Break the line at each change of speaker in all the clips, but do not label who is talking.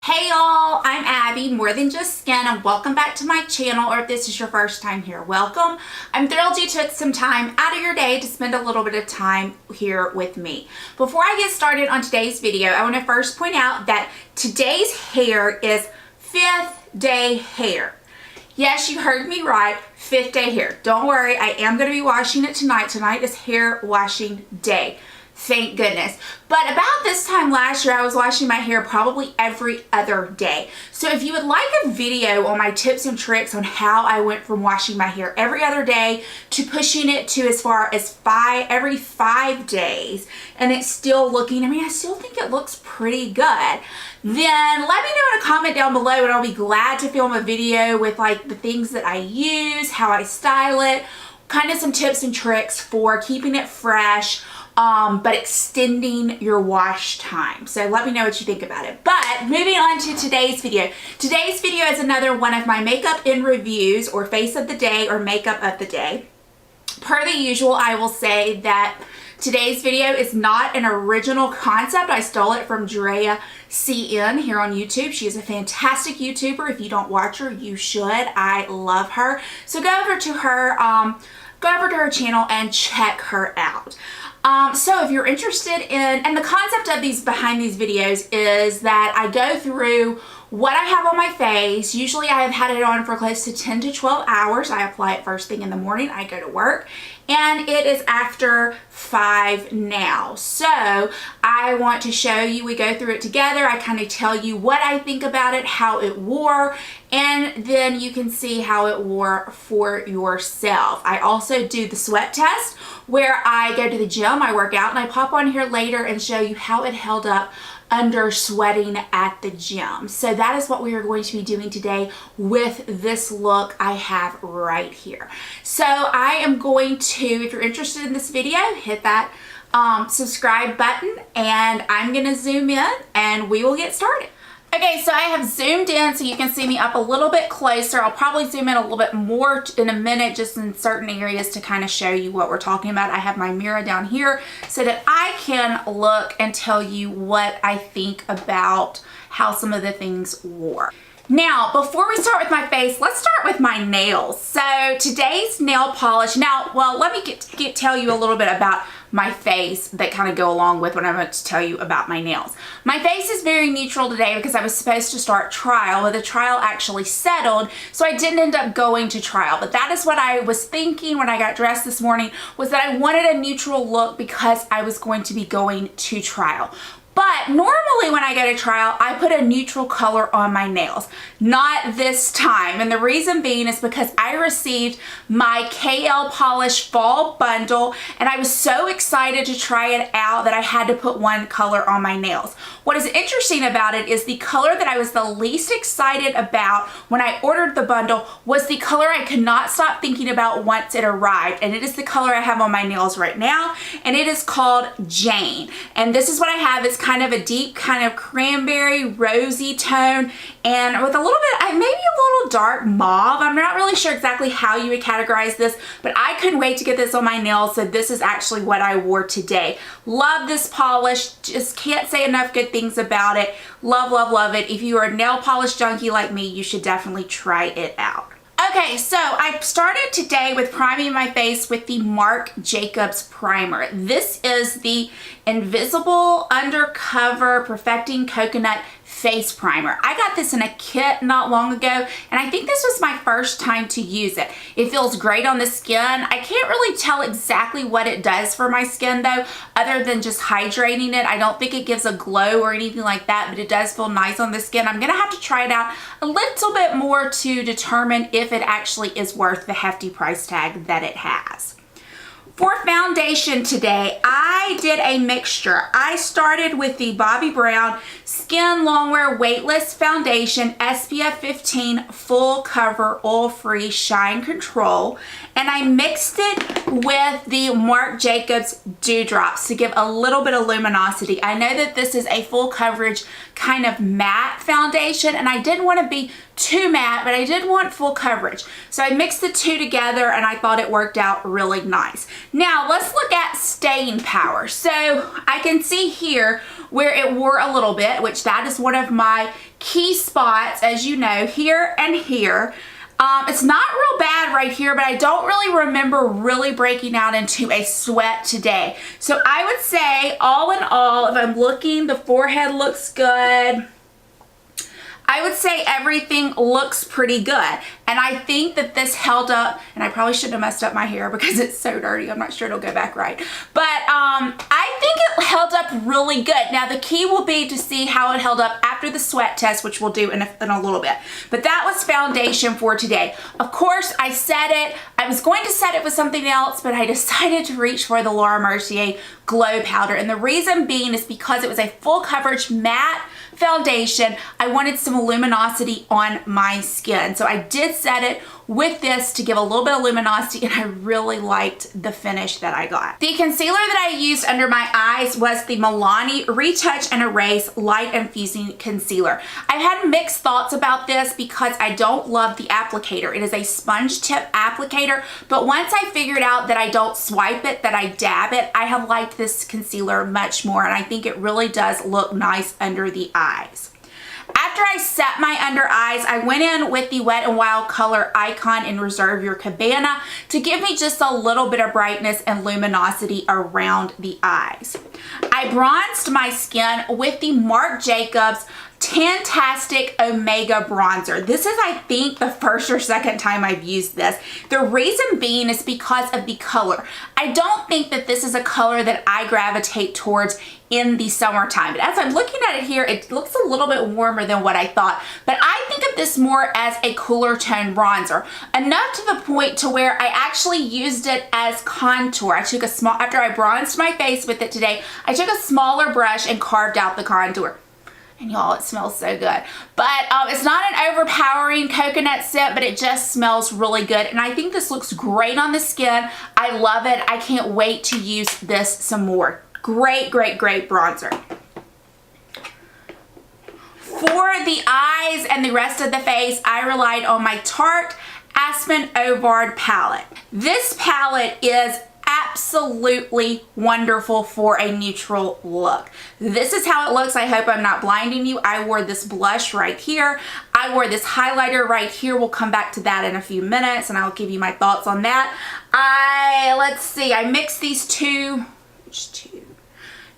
Hey y'all, I'm Abby, More Than Just Skin, and welcome back to my channel, or if this is your first time here, welcome. I'm thrilled you took some time out of your day to spend a little bit of time here with me. Before I get started on today's video, I want to first point out that today's hair is 5th day hair. Yes, you heard me right, 5th day hair. Don't worry, I am going to be washing it tonight. Tonight is hair washing day. Thank goodness. But about this time last year, I was washing my hair probably every other day. So if you would like a video on my tips and tricks on how I went from washing my hair every other day to pushing it to as far as every 5 days, and it's still looking, I still think it looks pretty good, then let me know in a comment down below and I'll be glad to film a video with like the things that I use, how I style it, kind of some tips and tricks for keeping it fresh, but extending your wash time. So let me know what you think about it. But moving on to today's video. Today's video is another one of my makeup in reviews, or face of the day, or makeup of the day. Per the usual, I will say that today's video is not an original concept. I stole it from Drea CN here on YouTube. She is a fantastic YouTuber. If you don't watch her, you should. I love her. So go over to her channel and check her out. So if you're interested in, and the concept of behind these videos is that I go through what I have on my face. Usually I have had it on for close to 10 to 12 hours. I apply it first thing in the morning. I go to work and it is after 5 now. So I want to show you, we go through it together. I kind of tell you what I think about it, how it wore, and then you can see how it wore for yourself. I also do the sweat test where I go to the gym, I work out, and I pop on here later and show you how it held up under sweating at the gym. So that is what we are going to be doing today with this look I have right here. So I am going to, if you're interested in this video, hit that subscribe button, and I'm gonna zoom in and we will get started. Okay, so I have zoomed in so you can see me up a little bit closer. I'll probably zoom in a little bit more in a minute, just in certain areas to kind of show you what we're talking about. I have my mirror down here so that I can look and tell you what I think about how some of the things wore. Now, before we start with my face, let's start with my nails. So today's nail polish, well, let me tell you a little bit about my face that kind of go along with what I'm about to tell you about my nails. My face is very neutral today because I was supposed to start trial, but the trial actually settled, so I didn't end up going to trial. But that is what I was thinking when I got dressed this morning, was that I wanted a neutral look because I was going to be going to trial. But normally when I go to trial, I put a neutral color on my nails. Not this time. And the reason being is because I received my KL Polish Fall Bundle, and I was so excited to try it out that I had to put one color on my nails. What is interesting about it is the color that I was the least excited about when I ordered the bundle was the color I could not stop thinking about once it arrived. And it is the color I have on my nails right now, and it is called Jane. And this is what I have. It's kind of a deep kind of cranberry rosy tone, and with a little bit, maybe a little dark mauve. I'm not really sure exactly how you would categorize this, but I couldn't wait to get this on my nails, so this is actually what I wore today. Love this polish. Just can't say enough good things about it. Love, love, love it. If you are a nail polish junkie like me, you should definitely try it out. Okay, so I started today with priming my face with the Marc Jacobs primer. This is the Invisible Undercover Perfecting Coconut Face Primer. I got this in a kit not long ago, and I think this was my first time to use it. It feels great on the skin. I can't really tell exactly what it does for my skin though, other than just hydrating it. I don't think it gives a glow or anything like that, but it does feel nice on the skin. I'm gonna have to try it out a little bit more to determine if it actually is worth the hefty price tag that it has. For foundation today, I did a mixture. I started with the Bobbi Brown Skin Longwear Weightless Foundation SPF 15 Full Cover Oil-Free Shine Control, and I mixed it with the Marc Jacobs Dewdrops to give a little bit of luminosity. I know that this is a full coverage kind of matte foundation, and I didn't want to be too matte, but I did want full coverage. So I mixed the two together and I thought it worked out really nice. Now let's look at staying power. So I can see here where it wore a little bit, which that is one of my key spots, as you know, here and here. It's not real bad right here, but I don't really remember really breaking out into a sweat today. So I would say all in all, if I'm looking, the forehead looks good. I would say everything looks pretty good. And I think that this held up, and I probably shouldn't have messed up my hair because it's so dirty. I'm not sure it'll go back right. But I think it held up really good. Now the key will be to see how it held up after the sweat test, which we'll do in a little bit. But that was foundation for today. Of course, I set it. I was going to set it with something else, but I decided to reach for the Laura Mercier Glow Powder. And the reason being is because it was a full coverage matte foundation. I wanted some luminosity on my skin. So I did set it with this to give a little bit of luminosity, and I really liked the finish that I got. The concealer that I used under my eyes was the Milani Retouch and Erase Light Infusing Concealer. I've had mixed thoughts about this because I don't love the applicator. It is a sponge tip applicator, but once I figured out that I don't swipe it, that I dab it, I have liked this concealer much more, and I think it really does look nice under the eyes. After I set my under eyes, I went in with the Wet n Wild Color Icon in Reserve Your Cabana to give me just a little bit of brightness and luminosity around the eyes. I bronzed my skin with the Marc Jacobs Tantastic Omega Bronzer. This is, I think, the first or second time I've used this. The reason being is because of the color. I don't think that this is a color that I gravitate towards in the summertime. But as I'm looking at it here, it looks a little bit warmer than what I thought. But I think of this more as a cooler tone bronzer. Enough to the point to where I actually used it as contour. I took a small, after I bronzed my face with it today, I took a smaller brush and carved out the contour. And y'all, it smells so good. But it's not an overpowering coconut scent, but it just smells really good. And I think this looks great on the skin. I love it. I can't wait to use this some more. Great, great, great bronzer. For the eyes and the rest of the face, I relied on my Tarte Aspen Ovard palette. This palette is absolutely wonderful for a neutral look. This is how it looks. I hope I'm not blinding you. I wore this blush right here. I wore this highlighter right here. We'll come back to that in a few minutes and I'll give you my thoughts on that. Let's see, I mixed these two. Which two?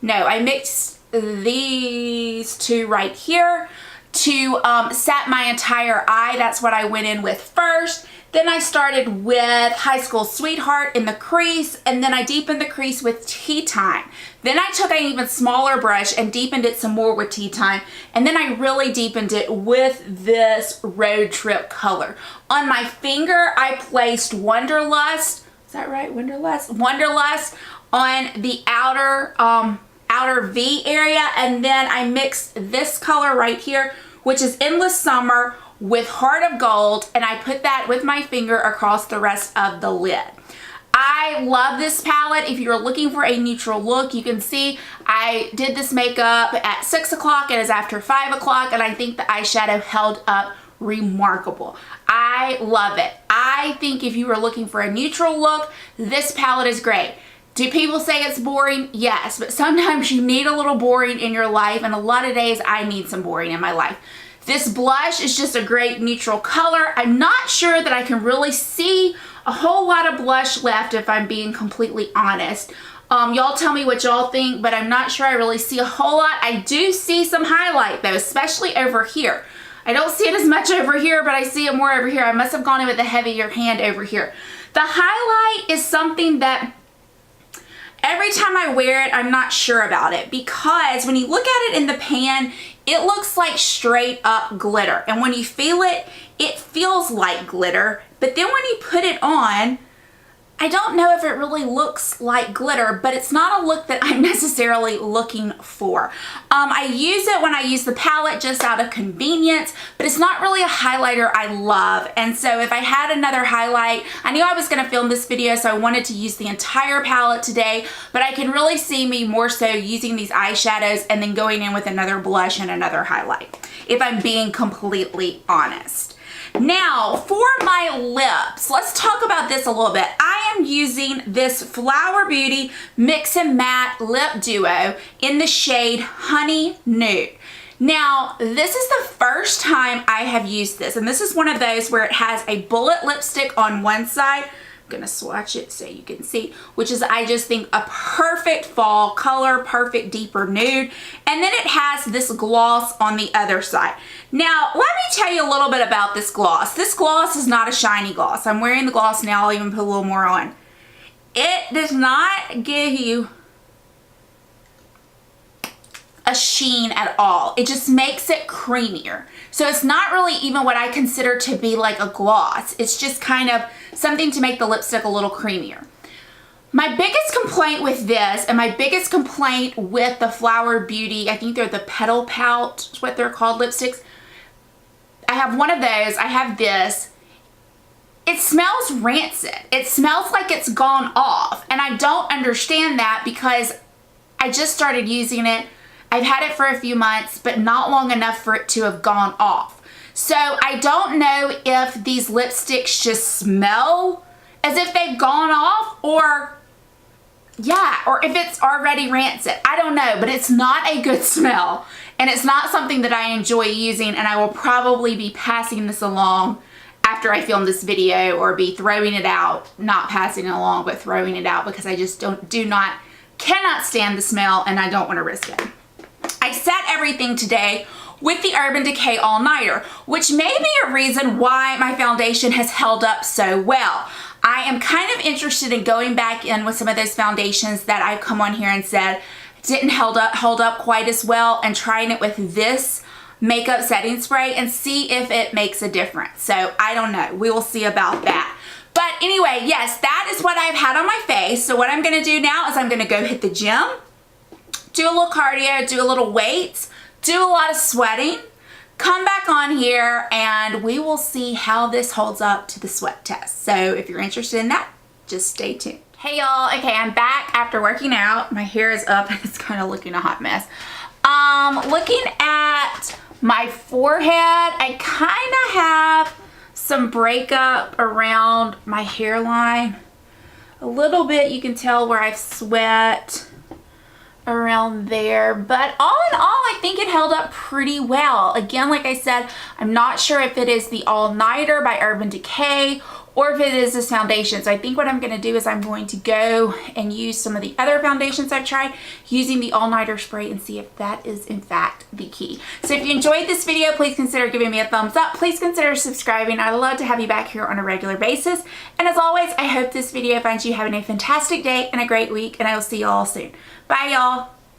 No, I mixed these two right here to set my entire eye. That's what I went in with first. Then I started with High School Sweetheart in the crease, and then I deepened the crease with Tea Time. Then I took an even smaller brush and deepened it some more with Tea Time, and then I really deepened it with this Road Trip color. On my finger, I placed Wonderlust. Is that right? Wonderlust? Wonderlust on the outer V area, and then I mixed this color right here, which is Endless Summer, with Heart of Gold, and I put that with my finger across the rest of the lid. I love this palette. If you're looking for a neutral look, you can see I did this makeup at 6 o'clock. It is after 5 o'clock, and I think the eyeshadow held up remarkable. I love it. I think if you are looking for a neutral look, this palette is great. Do people say it's boring? Yes, but sometimes you need a little boring in your life, and a lot of days I need some boring in my life. This blush is just a great neutral color. I'm not sure that I can really see a whole lot of blush left if I'm being completely honest. Y'all tell me what y'all think, but I'm not sure I really see a whole lot. I do see some highlight though, especially over here. I don't see it as much over here, but I see it more over here. I must have gone in with a heavier hand over here. The highlight is something that every time I wear it, I'm not sure about it, because when you look at it in the pan, it looks like straight up glitter. And when you feel it, it feels like glitter. But then when you put it on, I don't know if it really looks like glitter, but it's not a look that I'm necessarily looking for. I use it when I use the palette just out of convenience, but it's not really a highlighter I love. And so if I had another highlight, I knew I was gonna film this video, so I wanted to use the entire palette today, but I can really see me more so using these eyeshadows and then going in with another blush and another highlight, if I'm being completely honest. Now, for my lips, let's talk about this a little bit. I I am using this Flower Beauty Mix and Matte Lip Duo in the shade Honey Nude. Now, this is the first time I have used this, and this is one of those where it has a bullet lipstick on one side. I'm gonna swatch it so you can see, which is, I just think, a perfect fall color, perfect deeper nude. And then it has this gloss on the other side. Now, let me tell you a little bit about this gloss. This gloss is not a shiny gloss. I'm wearing the gloss now. I'll even put a little more on. It does not give you a sheen at all. It just makes it creamier. So it's not really even what I consider to be like a gloss. It's just kind of something to make the lipstick a little creamier. My biggest complaint with this, and my biggest complaint with the Flower Beauty, I think they're the Petal Pout, is what they're called, lipsticks. I have one of those, I have this. It smells rancid. It smells like it's gone off. And I don't understand that because I just started using it. I've had it for a few months, but not long enough for it to have gone off. So I don't know if these lipsticks just smell as if they've gone off, or or if it's already rancid. I don't know, but it's not a good smell. And it's not something that I enjoy using, and I will probably be passing this along after I film this video, or be throwing it out, not passing it along, but throwing it out, because I just cannot stand the smell, and I don't want to risk it. I set everything today with the Urban Decay All Nighter, which may be a reason why my foundation has held up so well. I am kind of interested in going back in with some of those foundations that I've come on here and said didn't hold up quite as well, and trying it with this makeup setting spray and see if it makes a difference. So I don't know. We will see about that. But anyway, yes, that is what I've had on my face. So what I'm going to do now is I'm going to go hit the gym, do a little cardio, do a little weights, do a lot of sweating, come back on here, and we will see how this holds up to the sweat test. So if you're interested in that, just stay tuned. Hey y'all, okay, I'm back after working out. My hair is up and it's kind of looking a hot mess. Looking at my forehead, I kind of have some breakup around my hairline. A little bit, you can tell where I've sweat around there, but all in all, I think it held up pretty well. Again, like I said, I'm not sure if it is the All Nighter by Urban Decay or if it is this foundation. So I think what I'm going to do is I'm going to go and use some of the other foundations I've tried using the All Nighter spray and see if that is in fact the key. So if you enjoyed this video, please consider giving me a thumbs up. Please consider subscribing. I'd love to have you back here on a regular basis. And as always, I hope this video finds you having a fantastic day and a great week, and I will see you all soon. Bye y'all.